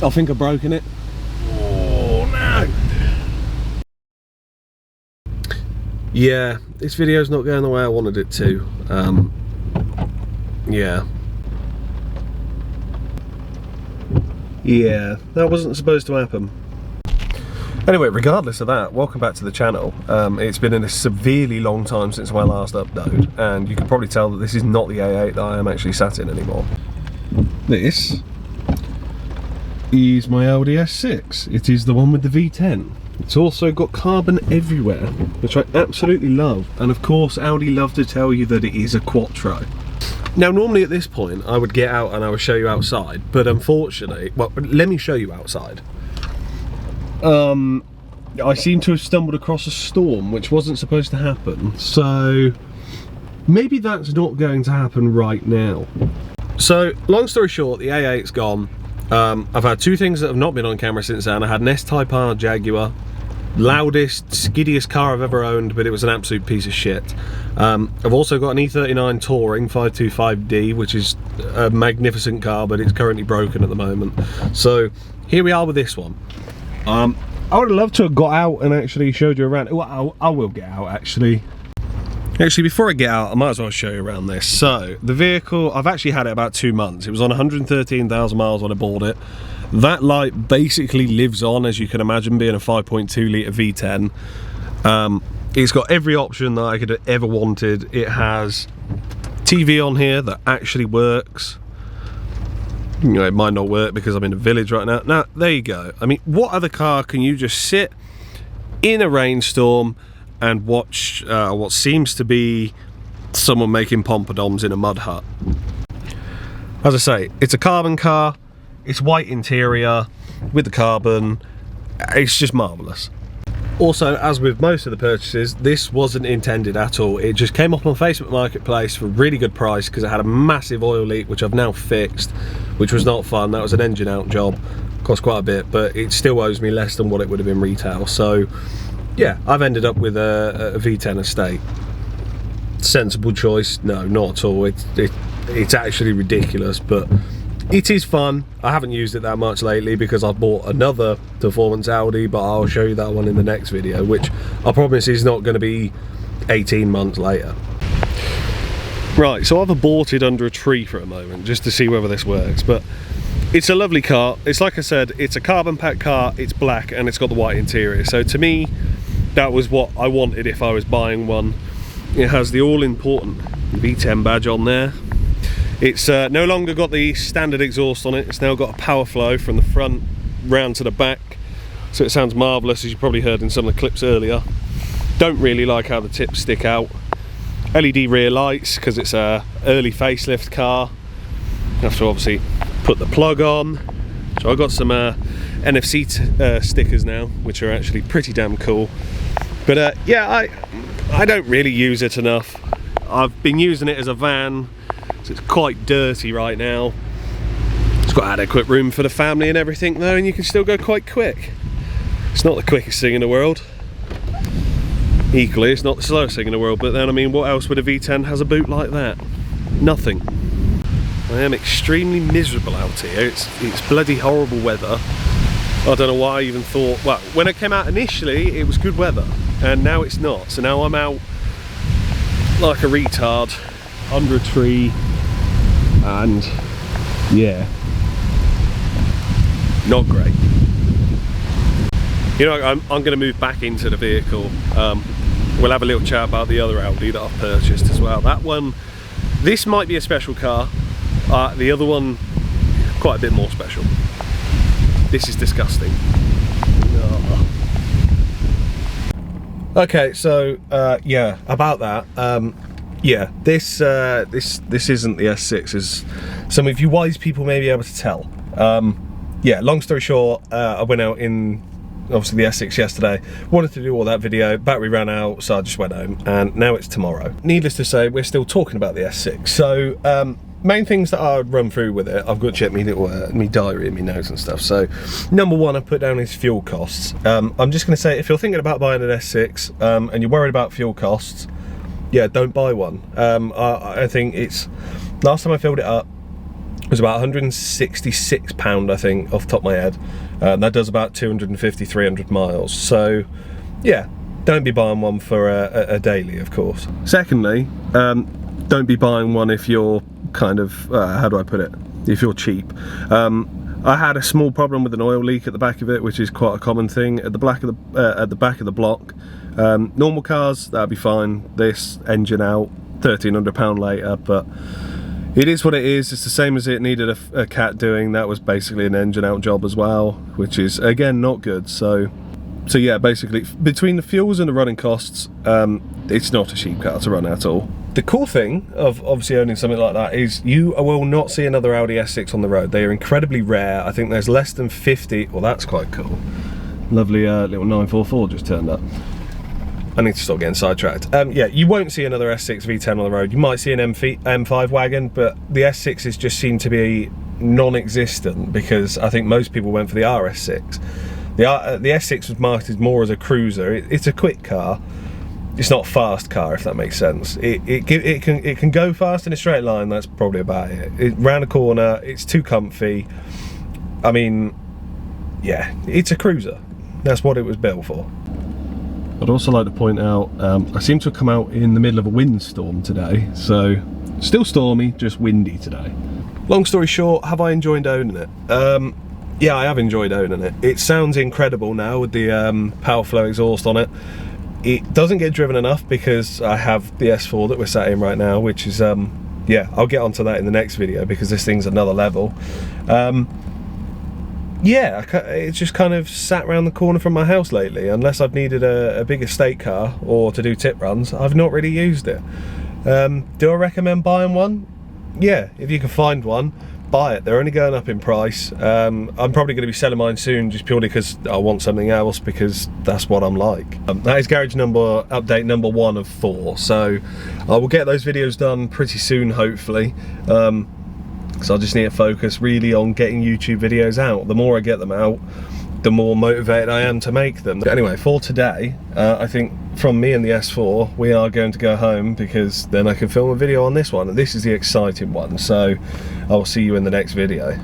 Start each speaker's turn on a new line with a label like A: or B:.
A: I think I've broken it. Oh no! Yeah, this video's not going the way I wanted it to. Yeah. Yeah, that wasn't supposed to happen. Anyway, regardless of that, welcome back to the channel. It's been a severely long time since my last upload, and you can probably tell that this is not the A8 that I am actually sat in anymore. This is my Audi S6. It is the one with the V10. It's also got carbon everywhere, which I absolutely love. And of course, Audi love to tell you that it is a Quattro. Now, normally at this point, I would get out and I would show you outside, but unfortunately, well, let me show you outside. I seem to have stumbled across a storm, which wasn't supposed to happen, so maybe that's not going to happen right now. So, long story short, the A8's gone. I've had two things that have not been on camera since then. I had an S-Type R Jaguar, loudest, skiddiest car I've ever owned, but it was an absolute piece of shit. I've also got an E39 Touring 525D, which is a magnificent car, but it's currently broken at the moment. So here we are with this one. I would have loved to have got out and actually showed you around. Well, I will get out actually. Actually, before I get out, I might as well show you around this. So, the vehicle, I've actually had it about 2 months. It was on 113,000 miles when I bought it. That light basically lives on, as you can imagine, being a 5.2 litre V10. It's got every option that I could have ever wanted. It has TV on here that actually works. You know, it might not work because I'm in a village right now. Now, there you go. I mean, what other car can you just sit in a rainstorm and watch what seems to be someone making pompadoms in a mud hut? As I say, it's a carbon car, it's white interior with the carbon, it's just marvellous. Also, as with most of the purchases, this wasn't intended at all. It just came up on Facebook Marketplace for a really good price because it had a massive oil leak, which I've now fixed, which was not fun. That was an engine out job, cost quite a bit, but it still owes me less than what it would have been retail. So yeah, I've ended up with a V10 estate. Sensible choice? No, not at all. It's actually ridiculous, but it is fun. I haven't used it that much lately because I bought another performance Audi, but I'll show you that one in the next video, which I promise is not going to be 18 months later. Right, so I've aborted under a tree for a moment just to see whether this works, but it's a lovely car. It's like I said, it's a carbon pack car, it's black, and it's got the white interior. So to me, that was what I wanted if I was buying one. It has the all-important V10 badge on there. It's no longer got the standard exhaust on it. It's now got a power flow from the front round to the back. So it sounds marvellous, as you probably heard in some of the clips earlier. Don't really like how the tips stick out. LED rear lights, because it's a early facelift car. You have to obviously put the plug on. So I've got some NFC stickers now, which are actually pretty damn cool. But yeah, I don't really use it enough. I've been using it as a van, so it's quite dirty right now. It's got adequate room for the family and everything though, and you can still go quite quick. It's not the quickest thing in the world. Equally, it's not the slowest thing in the world, but then I mean, what else would a V10 has a boot like that? Nothing. I am extremely miserable out here. It's bloody horrible weather. I don't know why I even thought, well, when it came out initially it was good weather, and now it's not. So now I'm out like a retard under a tree, and yeah, not great. You know, I'm going to move back into the vehicle. We'll have a little chat about the other Audi that I've purchased as well. That one, this might be a special car. The other one, quite a bit more special. This is disgusting. Oh. Okay, so yeah, about that. Yeah, this isn't the S6, as some of you wise people may be able to tell. Yeah, long story short, I went out in obviously the S6 yesterday, wanted to do all that video, battery ran out, so I just went home, and now it's tomorrow. Needless to say, we're still talking about the S6. So main things that I would run through with it, I've got to check my little me diary and my notes and stuff. So number one I've put down is fuel costs. I'm just going to say, if you're thinking about buying an S6 and you're worried about fuel costs, yeah, don't buy one. I think it's, last time I filled it up, It was about £166, I think, off the top of my head. That does about 250, 300 miles. So, yeah, don't be buying one for a daily, of course. Secondly, don't be buying one if you're kind of, how do I put it? If you're cheap. I had a small problem with an oil leak at the back of it, which is quite a common thing at the back of the block. Normal cars, that'd be fine. This engine out, £1,300 later, but it is what it is. It's the same as it needed a cat doing. That was basically an engine out job as well, which is again not good. So yeah, basically between the fuels and the running costs, it's not a cheap car to run at all. The cool thing of obviously owning something like that is you will not see another Audi S6 on the road. They are incredibly rare. I think there's less than 50. Well, that's quite cool. Lovely little 944 just turned up. I need to stop getting sidetracked. Yeah, you won't see another S6 V10 on the road. You might see an M5 wagon, but the S6s just seem to be non-existent because I think most people went for the RS6. The S6 was marketed more as a cruiser. It's a quick car. It's not a fast car, if that makes sense. It can go fast in a straight line. That's probably about it. Round a corner, it's too comfy. I mean, yeah, it's a cruiser. That's what it was built for. I'd also like to point out, I seem to have come out in the middle of a windstorm today, so still stormy, just windy today. Long story short, have I enjoyed owning it? Yeah, I have enjoyed owning it. It sounds incredible now with the power flow exhaust on it. It doesn't get driven enough because I have the S4 that we're sat in right now, which is, yeah, I'll get onto that in the next video because this thing's another level. Yeah, it's just kind of sat around the corner from my house lately. Unless I've needed a big estate car or to do tip runs, I've not really used it. Do I recommend buying one? Yeah, if you can find one, buy it. They're only going up in price. I'm probably going to be selling mine soon just purely because I want something else, because that's what I'm like. That is garage update number 1 of 4. So I will get those videos done pretty soon, hopefully. Because I just need to focus really on getting YouTube videos out. The more I get them out, the more motivated I am to make them. But anyway, for today, I think from me and the S4, we are going to go home because then I can film a video on this one. And this is the exciting one, so I will see you in the next video.